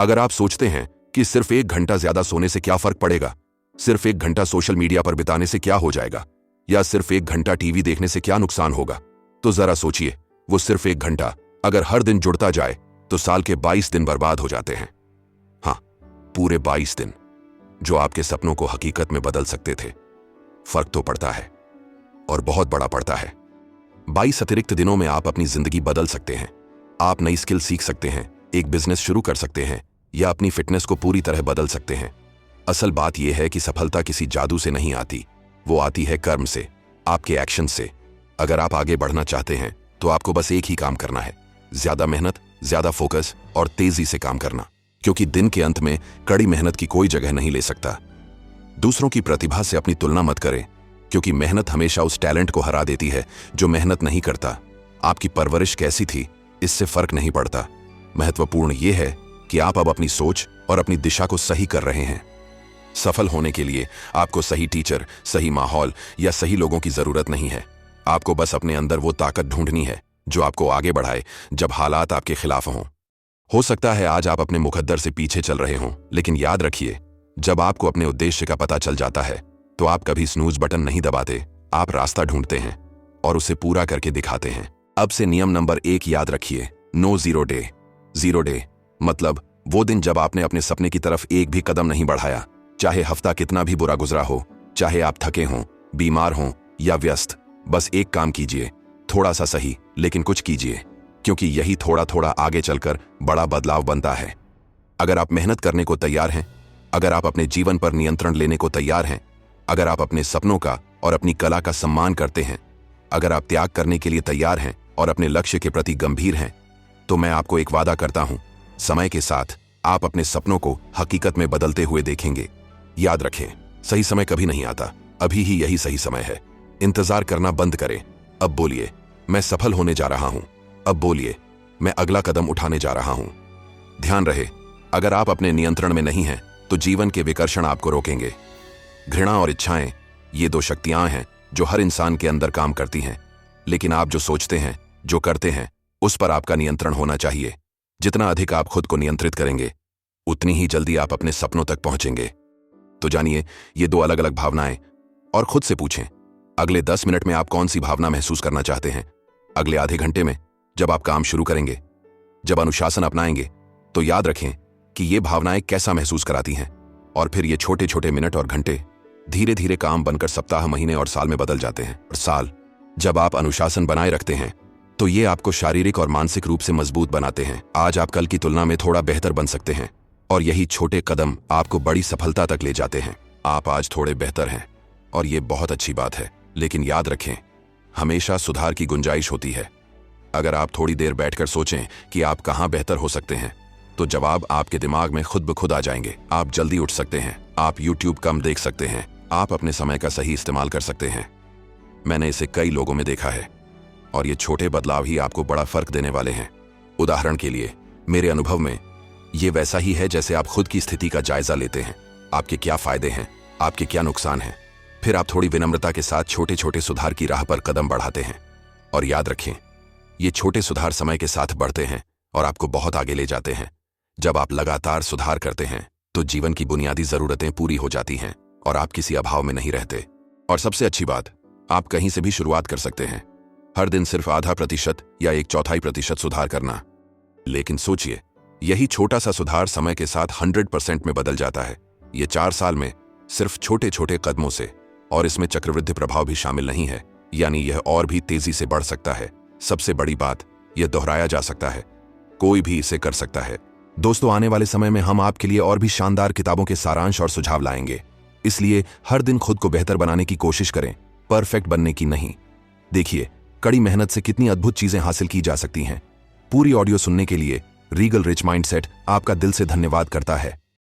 अगर आप सोचते हैं कि सिर्फ 1 घंटा ज्यादा सोने से क्या फर्क पड़ेगा, सिर्फ 1 घंटा सोशल मीडिया पर बिताने से क्या हो जाएगा, या सिर्फ 1 घंटा टीवी देखने से क्या नुकसान होगा, तो जरा सोचिए, वो सिर्फ 1 घंटा अगर हर दिन जुड़ता जाए तो साल के 22 दिन बर्बाद हो जाते हैं। हाँ, पूरे 22 दिन जो आपके सपनों को हकीकत में बदल सकते थे। फर्क तो पड़ता है, और बहुत बड़ा पड़ता है। 22 अतिरिक्त दिनों में आप अपनी जिंदगी बदल सकते हैं। आप नई स्किल सीख सकते हैं, एक बिजनेस शुरू कर सकते हैं, या अपनी फिटनेस को पूरी तरह बदल सकते हैं। असल बात यह है कि सफलता किसी जादू से नहीं आती, वो आती है कर्म से, आपके एक्शन से। अगर आप आगे बढ़ना चाहते हैं तो आपको बस एक ही काम करना है, ज्यादा मेहनत, ज्यादा फोकस और तेजी से काम करना, क्योंकि दिन के अंत में कड़ी मेहनत की कोई जगह नहीं ले सकता। दूसरों की प्रतिभा से अपनी तुलना मत करें, क्योंकि मेहनत हमेशा उस टैलेंट को हरा देती है जो मेहनत नहीं करता। आपकी परवरिश कैसी थी, इससे फर्क नहीं पड़ता। महत्वपूर्ण यह है कि आप अब अपनी सोच और अपनी दिशा को सही कर रहे हैं। सफल होने के लिए आपको सही टीचर, सही माहौल या सही लोगों की जरूरत नहीं है। आपको बस अपने अंदर वो ताकत ढूंढनी है जो आपको आगे बढ़ाए जब हालात आपके खिलाफ हों। हो सकता है आज आप अपने मुकद्दर से पीछे चल रहे हों, लेकिन याद रखिए, जब आपको अपने उद्देश्य का पता चल जाता है तो आप कभी स्नूज बटन नहीं दबाते। आप रास्ता ढूंढते हैं और उसे पूरा करके दिखाते हैं। अब से नियम नंबर 1 याद रखिए, no zero day. Zero day मतलब वो दिन जब आपने अपने सपने की तरफ एक भी कदम नहीं बढ़ाया, चाहे हफ्ता कितना भी बुरा गुजरा हो, चाहे आप थके हों, बीमार हों या व्यस्त। बस एक काम कीजिए, थोड़ा सा सही लेकिन कुछ कीजिए, क्योंकि यही थोड़ा थोड़ा आगे चलकर बड़ा बदलाव बनता है। अगर आप मेहनत करने को तैयार हैं, अगर आप अपने जीवन पर नियंत्रण लेने को तैयार हैं, अगर आप अपने सपनों का और अपनी कला का सम्मान करते हैं, अगर आप त्याग करने के लिए तैयार हैं और अपने लक्ष्य के प्रति गंभीर हैं, तो मैं आपको एक वादा करता हूं, समय के साथ आप अपने सपनों को हकीकत में बदलते हुए देखेंगे। याद रखें, सही समय कभी नहीं आता, अभी ही यही सही समय है। इंतजार करना बंद करें। अब बोलिए, मैं सफल होने जा रहा हूं। अब बोलिए, मैं अगला कदम उठाने जा रहा हूं। ध्यान रहे, अगर आप अपने नियंत्रण में नहीं हैं तो जीवन के विकर्षण आपको रोकेंगे। घृणा और इच्छाएं, ये 2 शक्तियां हैं जो हर इंसान के अंदर काम करती हैं, लेकिन आप जो सोचते हैं, जो करते हैं, उस पर आपका नियंत्रण होना चाहिए। जितना अधिक आप खुद को नियंत्रित करेंगे, उतनी ही जल्दी आप अपने सपनों तक पहुंचेंगे। तो जानिए ये 2 अलग अलग भावनाएं, और खुद से पूछें, अगले 10 मिनट में आप कौन सी भावना महसूस करना चाहते हैं? अगले आधे घंटे में जब आप काम शुरू करेंगे, जब अनुशासन अपनाएंगे, तो याद रखें कि ये भावनाएं कैसा महसूस कराती हैं। और फिर ये छोटे छोटे मिनट और घंटे धीरे धीरे काम बनकर सप्ताह, महीने और साल में बदल जाते हैं। और साल, जब आप अनुशासन बनाए रखते हैं तो ये आपको शारीरिक और मानसिक रूप से मजबूत बनाते हैं। आज आप कल की तुलना में थोड़ा बेहतर बन सकते हैं, और यही छोटे कदम आपको बड़ी सफलता तक ले जाते हैं। आप आज थोड़े बेहतर हैं और ये बहुत अच्छी बात है, लेकिन याद रखें, हमेशा सुधार की गुंजाइश होती है। अगर आप थोड़ी देर बैठकर सोचें कि आप कहां बेहतर हो सकते हैं, तो जवाब आपके दिमाग में खुद ब खुद आ जाएंगे। आप जल्दी उठ सकते हैं, आप YouTube कम देख सकते हैं, आप अपने समय का सही इस्तेमाल कर सकते हैं। मैंने इसे कई लोगों में देखा है, और ये छोटे बदलाव ही आपको बड़ा फर्क देने वाले हैं। उदाहरण के लिए, मेरे अनुभव में ये वैसा ही है जैसे आप खुद की स्थिति का जायजा लेते हैं। आपके क्या फायदे हैं, आपके क्या नुकसान हैं, फिर आप थोड़ी विनम्रता के साथ छोटे छोटे सुधार की राह पर कदम बढ़ाते हैं। और याद रखें, ये छोटे सुधार समय के साथ बढ़ते हैं और आपको बहुत आगे ले जाते हैं। जब आप लगातार सुधार करते हैं तो जीवन की बुनियादी जरूरतें पूरी हो जाती हैं और आप किसी अभाव में नहीं रहते। और सबसे अच्छी बात, आप कहीं से भी शुरुआत कर सकते हैं। हर दिन सिर्फ आधा प्रतिशत या 1/4% सुधार करना। लेकिन सोचिए, यही छोटा सा सुधार समय के साथ 100% में बदल जाता है। ये 4 साल में सिर्फ छोटे छोटे कदमों से, और इसमें चक्रवृद्धि प्रभाव भी शामिल नहीं है, यानी यह और भी तेजी से बढ़ सकता है। सबसे बड़ी बात, यह दोहराया जा सकता है, कोई भी इसे कर सकता है। दोस्तों, आने वाले समय में हम आपके लिए और भी शानदार किताबों के सारांश और सुझाव लाएंगे, इसलिए हर दिन खुद को बेहतर बनाने की कोशिश करें, परफेक्ट बनने की नहीं। देखिए, कड़ी मेहनत से कितनी अद्भुत चीजें हासिल की जा सकती हैं। पूरी ऑडियो सुनने के लिए रीगल रिच माइंडसेट आपका दिल से धन्यवाद करता है।